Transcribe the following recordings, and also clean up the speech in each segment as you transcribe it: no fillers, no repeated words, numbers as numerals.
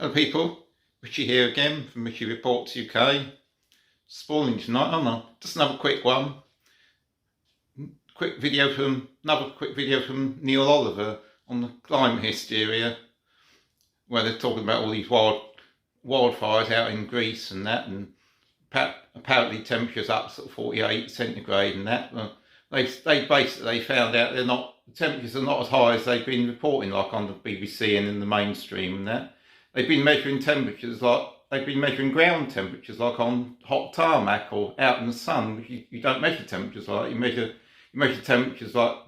Hello people, Richie here again from Richie Reports UK. Spoiling tonight, aren't I? Just another quick one. Another quick video from Neil Oliver on the climate hysteria, where they're talking about all these wildfires out in Greece and that, and apparently temperatures up sort of 48 centigrade and that. They basically found out temperatures are not as high as they've been reporting, like on the BBC and in the mainstream and that. They've been measuring ground temperatures like on hot tarmac or out in the sun, which you don't measure temperatures like. You measure temperatures like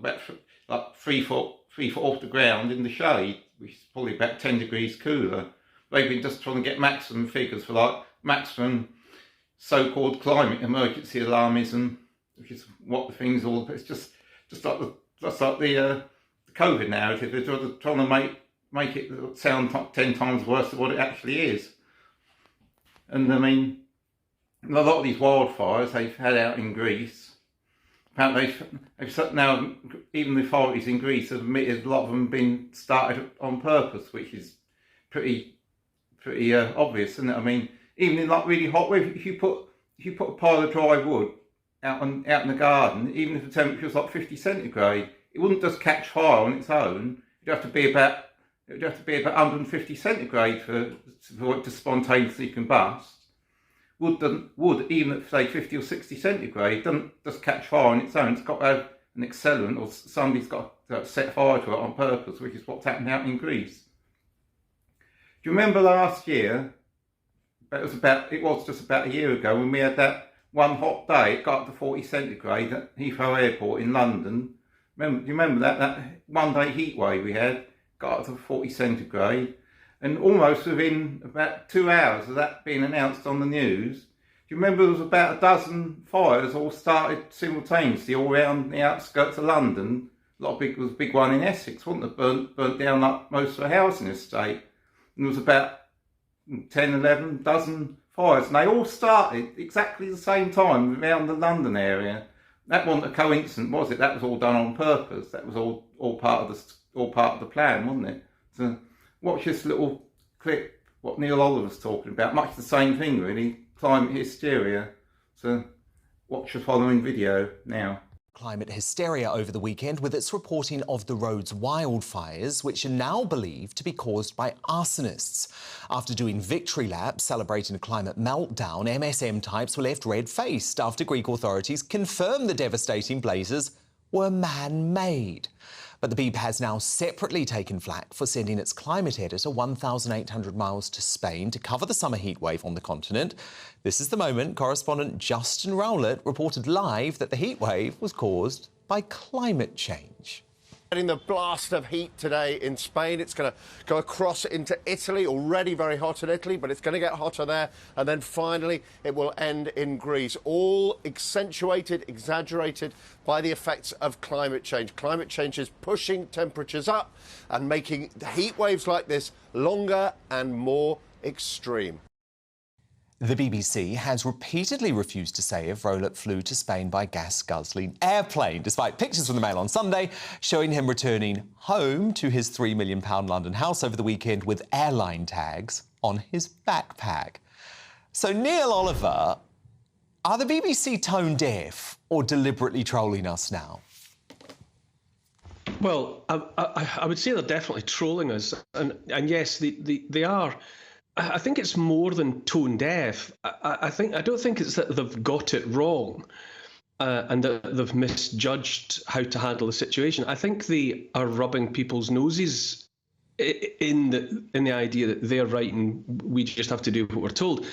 3 foot off the ground in the shade, which is probably about 10 degrees cooler. They've been just trying to get maximum figures for like maximum so-called climate emergency alarmism, which is what the thing's all about. It's just like the COVID narrative. They're trying to make it sound 10 times worse than what it actually is. And I mean, a lot of these wildfires they've had out in Greece, apparently now even the authorities in Greece have admitted a lot of them have been started on purpose, which is pretty obvious, isn't it? I mean, even in like really hot weather, if you put a pile of dry wood out in the garden, even if the temperature was like 50 centigrade, it wouldn't just catch fire on its own. It'd have to be about 150 centigrade for it to spontaneously combust. Wood, even at say 50 or 60 centigrade, doesn't just catch fire on its own. It's got to have an accelerant, or somebody's got to set fire to it on purpose, which is what's happened out in Greece. Do you remember last year? It was just about a year ago when we had that one hot day. It got up to 40 centigrade at Heathrow Airport in London. Do you remember that one day heat wave we had? Got up to 40 centigrade, and almost within about 2 hours of that being announced on the news, do you remember there was about a dozen fires all started simultaneously all around the outskirts of London? There was a big one in Essex, wasn't it? Burnt down like most of the housing estate. And there was about 10, 11 dozen fires, and they all started exactly the same time around the London area. That wasn't a coincidence, was it? That was all done on purpose. That was all part of the plan, wasn't it? So watch this little clip, what Neil Oliver's talking about. Much the same thing, really. Climate hysteria. So watch the following video now. Climate hysteria over the weekend with its reporting of the road's wildfires, which are now believed to be caused by arsonists. After doing victory laps celebrating a climate meltdown, MSM types were left red-faced after Greek authorities confirmed the devastating blazes were man-made. But the Beeb has now separately taken flak for sending its climate editor 1,800 miles to Spain to cover the summer heatwave on the continent. This is the moment correspondent Justin Rowlett reported live that the heatwave was caused by climate change. Getting the blast of heat today in Spain. It's going to go across into Italy, already very hot in Italy, but it's going to get hotter there, and then finally it will end in Greece, all accentuated, exaggerated by the effects of climate change. Climate change is pushing temperatures up and making heat waves like this longer and more extreme. The BBC has repeatedly refused to say if Rowlett flew to Spain by gas-guzzling airplane, despite pictures from the Mail on Sunday showing him returning home to his £3 million London house over the weekend with airline tags on his backpack. So, Neil Oliver, are the BBC tone deaf or deliberately trolling us now? Well, I would say they're definitely trolling us, and yes, they are. I think it's more than tone deaf. I don't think it's that they've got it wrong and that they've misjudged how to handle the situation. I think they are rubbing people's noses in the idea that they're right and we just have to do what we're told.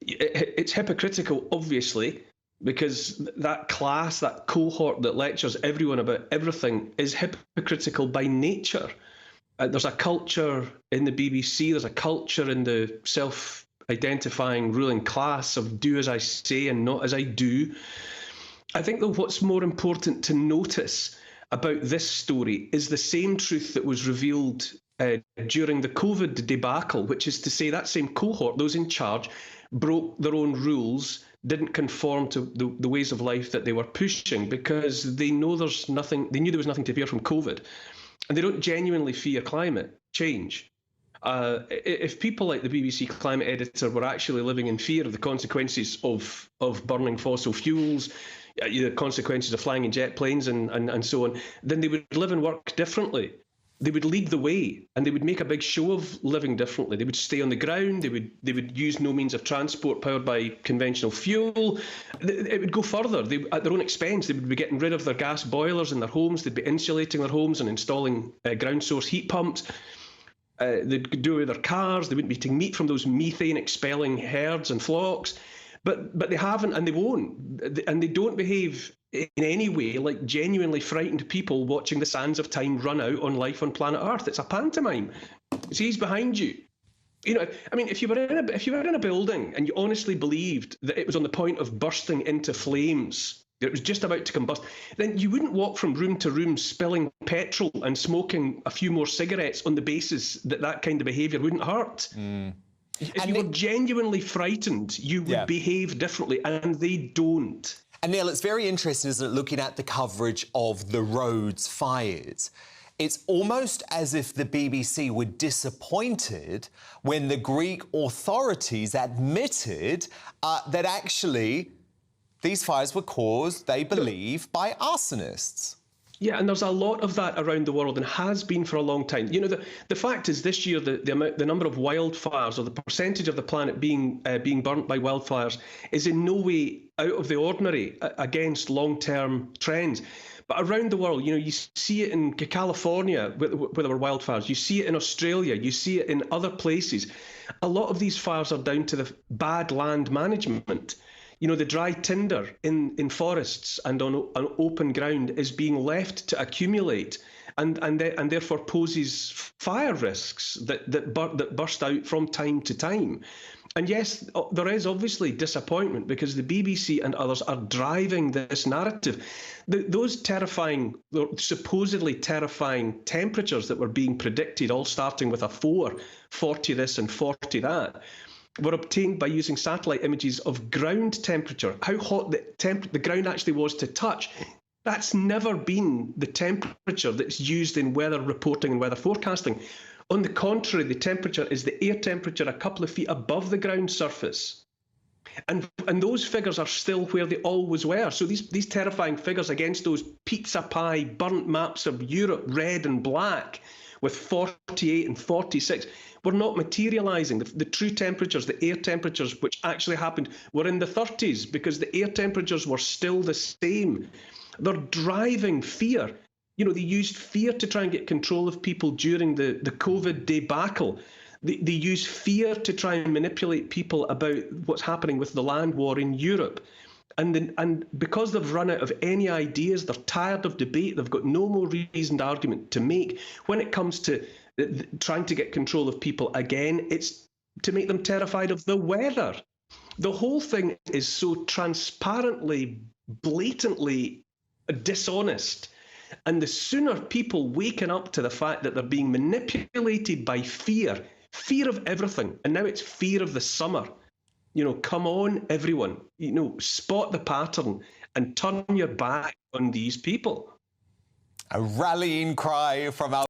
It's hypocritical, obviously, because that class, that cohort that lectures everyone about everything is hypocritical by nature. There's a culture in the BBC, there's a culture in the self-identifying ruling class of do as I say and not as I do. I think that what's more important to notice about this story is the same truth that was revealed during the COVID debacle, which is to say that same cohort, those in charge, broke their own rules, didn't conform to the ways of life that they were pushing because they knew there was nothing to fear from COVID. And they don't genuinely fear climate change. If people like the BBC climate editor were actually living in fear of the consequences of burning fossil fuels, the consequences of flying in jet planes and so on, then they would live and work differently. They would lead the way, and they would make a big show of living differently. They would stay on the ground. They would use no means of transport powered by conventional fuel. It would go further. At their own expense, they would be getting rid of their gas boilers in their homes. They'd be insulating their homes and installing ground source heat pumps. They'd do it with their cars. They wouldn't be eating meat from those methane expelling herds and flocks. But they haven't, and they won't, and they don't behave in any way like genuinely frightened people watching the sands of time run out on life on planet Earth. It's a pantomime. See, he's behind you. You know, I mean, if you were in a building and you honestly believed that it was on the point of bursting into flames, that it was just about to combust, then you wouldn't walk from room to room spilling petrol and smoking a few more cigarettes on the basis that that kind of behaviour wouldn't hurt. If you were genuinely frightened, you would behave differently, and they don't. And Neil, it's very interesting, isn't it, looking at the coverage of the Rhodes fires. It's almost as if the BBC were disappointed when the Greek authorities admitted that actually these fires were caused, they believe, by arsonists. Yeah, and there's a lot of that around the world and has been for a long time. You know, the fact is this year the number of wildfires, or the percentage of the planet being burnt by wildfires, is in no way out of the ordinary against long-term trends. But around the world, you know, you see it in California where there were wildfires. You see it in Australia. You see it in other places. A lot of these fires are down to the bad land management. You know, the dry tinder in forests and on open ground is being left to accumulate, and therefore poses fire risks that burst out from time to time. And yes, there is obviously disappointment because the BBC and others are driving this narrative. Those terrifying, supposedly terrifying temperatures that were being predicted, all starting with a 40 this and 40 that, were obtained by using satellite images of ground temperature, how hot the ground actually was to touch. That's never been the temperature that's used in weather reporting and weather forecasting. On the contrary, the temperature is the air temperature a couple of feet above the ground surface. And those figures are still where they always were. So these terrifying figures against those pizza pie burnt maps of Europe, red and black, with 48 and 46, were not materialising. The true temperatures, the air temperatures which actually happened, were in the 30s because the air temperatures were still the same. They're driving fear. You know, they used fear to try and get control of people during the COVID debacle. They use fear to try and manipulate people about what's happening with the land war in Europe. And because they've run out of any ideas, they're tired of debate, they've got no more reasoned argument to make. When it comes to trying to get control of people again, it's to make them terrified of the weather. The whole thing is so transparently, blatantly dishonest. And the sooner people waken up to the fact that they're being manipulated by fear of everything, and now it's fear of the summer. You know, come on, everyone, you know, spot the pattern and turn your back on these people. A rallying cry from our